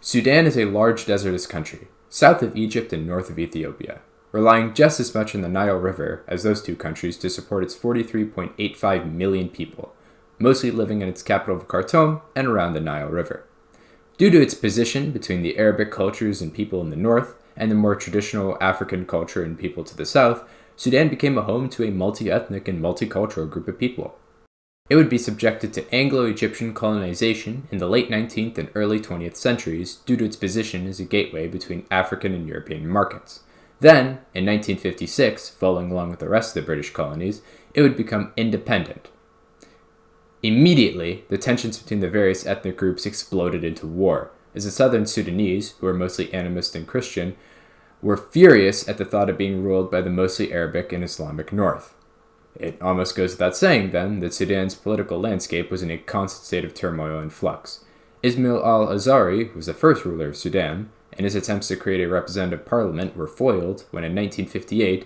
Sudan is a large desertous country, south of Egypt and north of Ethiopia, relying just as much on the Nile River as those two countries to support its 43.85 million people, mostly living in its capital of Khartoum and around the Nile River. Due to its position between the Arabic cultures and people in the north and the more traditional African culture and people to the south, Sudan became a home to a multi-ethnic and multicultural group of people. It would be subjected to Anglo-Egyptian colonization in the late 19th and early 20th centuries due to its position as a gateway between African and European markets. Then, in 1956, following along with the rest of the British colonies, it would become independent. Immediately, the tensions between the various ethnic groups exploded into war, as the southern Sudanese, who were mostly animist and Christian, were furious at the thought of being ruled by the mostly Arabic and Islamic north. It almost goes without saying, then, that Sudan's political landscape was in a constant state of turmoil and flux. Ismail al-Azhari was the first ruler of Sudan, and his attempts to create a representative parliament were foiled when in 1958,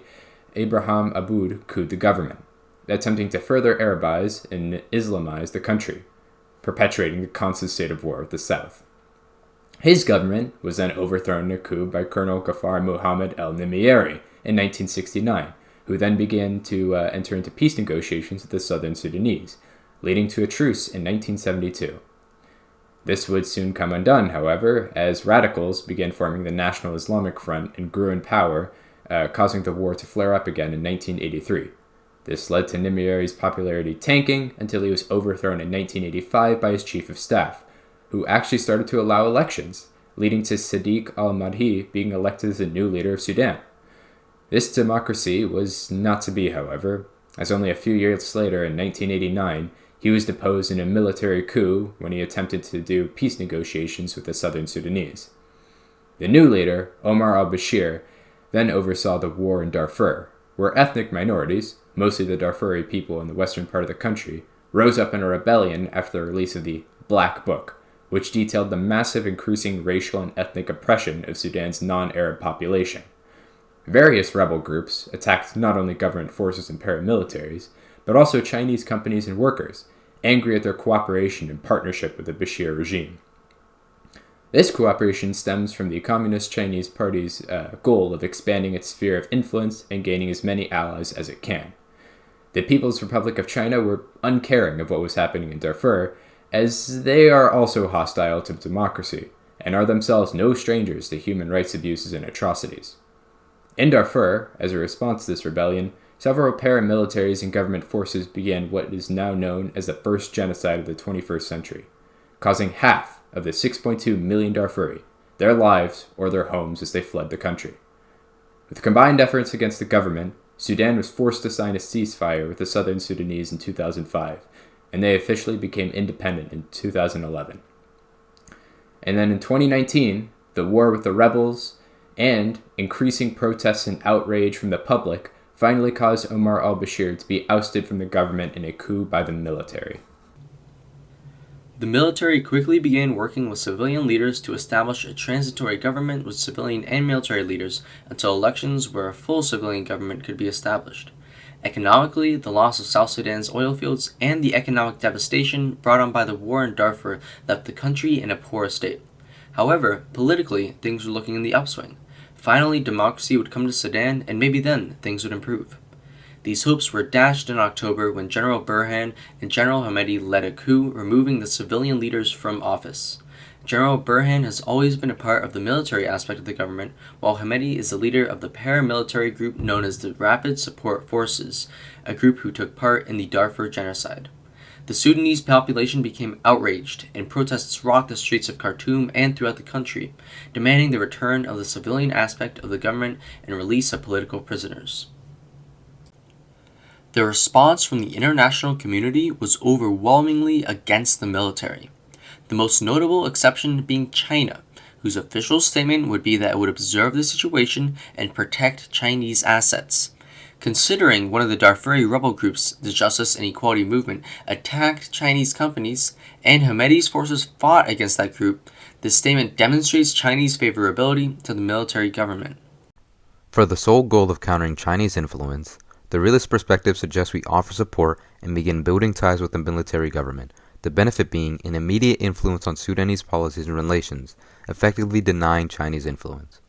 Abraham Aboud couped the government, attempting to further Arabize and Islamize the country, perpetuating the constant state of war with the south. His government was then overthrown in a coup by Colonel Ghaffar Mohammed el-Nimeri in 1969, who then began to enter into peace negotiations with the southern Sudanese, leading to a truce in 1972. This would soon come undone, however, as radicals began forming the National Islamic Front and grew in power, causing the war to flare up again in 1983. This led to Nimeri's popularity tanking until he was overthrown in 1985 by his chief of staff, who actually started to allow elections, leading to Sadiq al-Madhi being elected as the new leader of Sudan. This democracy was not to be, however, as only a few years later, in 1989, he was deposed in a military coup when he attempted to do peace negotiations with the southern Sudanese. The new leader, Omar al-Bashir, then oversaw the war in Darfur, where ethnic minorities, mostly the Darfuri people in the western part of the country, rose up in a rebellion after the release of the Black Book, which detailed the massive increasing racial and ethnic oppression of Sudan's non-Arab population. Various rebel groups attacked not only government forces and paramilitaries, but also Chinese companies and workers, angry at their cooperation and partnership with the Bashir regime. This cooperation stems from the Communist Chinese Party's goal of expanding its sphere of influence and gaining as many allies as it can. The People's Republic of China were uncaring of what was happening in Darfur, as they are also hostile to democracy, and are themselves no strangers to human rights abuses and atrocities. In Darfur, as a response to this rebellion, several paramilitaries and government forces began what is now known as the first genocide of the 21st century, causing half of the 6.2 million Darfuri their lives or their homes as they fled the country. With combined efforts against the government, Sudan was forced to sign a ceasefire with the southern Sudanese in 2005, and they officially became independent in 2011. And then in 2019, the war with the rebels and increasing protests and outrage from the public finally caused Omar al-Bashir to be ousted from the government in a coup by the military. The military quickly began working with civilian leaders to establish a transitory government with civilian and military leaders until elections where a full civilian government could be established. Economically, the loss of South Sudan's oil fields and the economic devastation brought on by the war in Darfur left the country in a poor state. However, politically, things were looking in the upswing. Finally, democracy would come to Sudan, and maybe then things would improve. These hopes were dashed in October when General Burhan and General Hamedi led a coup, removing the civilian leaders from office. General Burhan has always been a part of the military aspect of the government, while Hamedi is the leader of the paramilitary group known as the Rapid Support Forces, a group who took part in the Darfur genocide. The Sudanese population became outraged, and protests rocked the streets of Khartoum and throughout the country, demanding the return of the civilian aspect of the government and release of political prisoners. The response from the international community was overwhelmingly against the military, the most notable exception being China, whose official statement would be that it would observe the situation and protect Chinese assets. Considering one of the Darfuri rebel groups, the Justice and Equality Movement, attacked Chinese companies, and Hamedi's forces fought against that group, this statement demonstrates Chinese favorability to the military government. For the sole goal of countering Chinese influence, the realist perspective suggests we offer support and begin building ties with the military government, the benefit being an immediate influence on Sudanese policies and relations, effectively denying Chinese influence.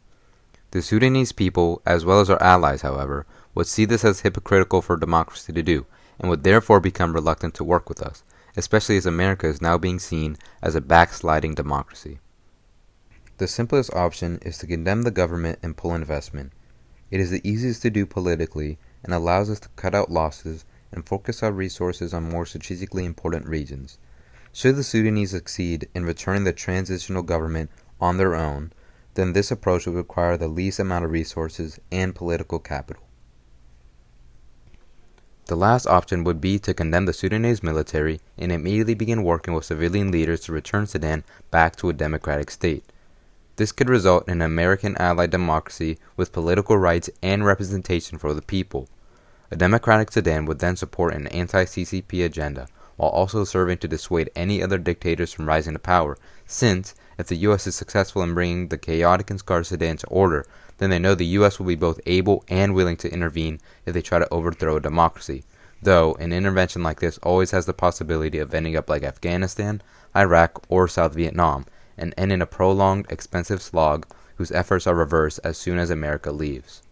The Sudanese people, as well as our allies, however, would see this as hypocritical for democracy to do, and would therefore become reluctant to work with us, especially as America is now being seen as a backsliding democracy. The simplest option is to condemn the government and pull investment. It is the easiest to do politically and allows us to cut out losses and focus our resources on more strategically important regions. Should the Sudanese succeed in returning the transitional government on their own, then this approach would require the least amount of resources and political capital. The last option would be to condemn the Sudanese military and immediately begin working with civilian leaders to return Sudan back to a democratic state. This could result in an American allied democracy with political rights and representation for the people. A democratic Sudan would then support an anti-CCP agenda, while also serving to dissuade any other dictators from rising to power, since, if the U.S. is successful in bringing the chaotic and scarred Sudan to order, then they know the U.S. will be both able and willing to intervene if they try to overthrow a democracy, though an intervention like this always has the possibility of ending up like Afghanistan, Iraq, or South Vietnam, and end in a prolonged, expensive slog whose efforts are reversed as soon as America leaves.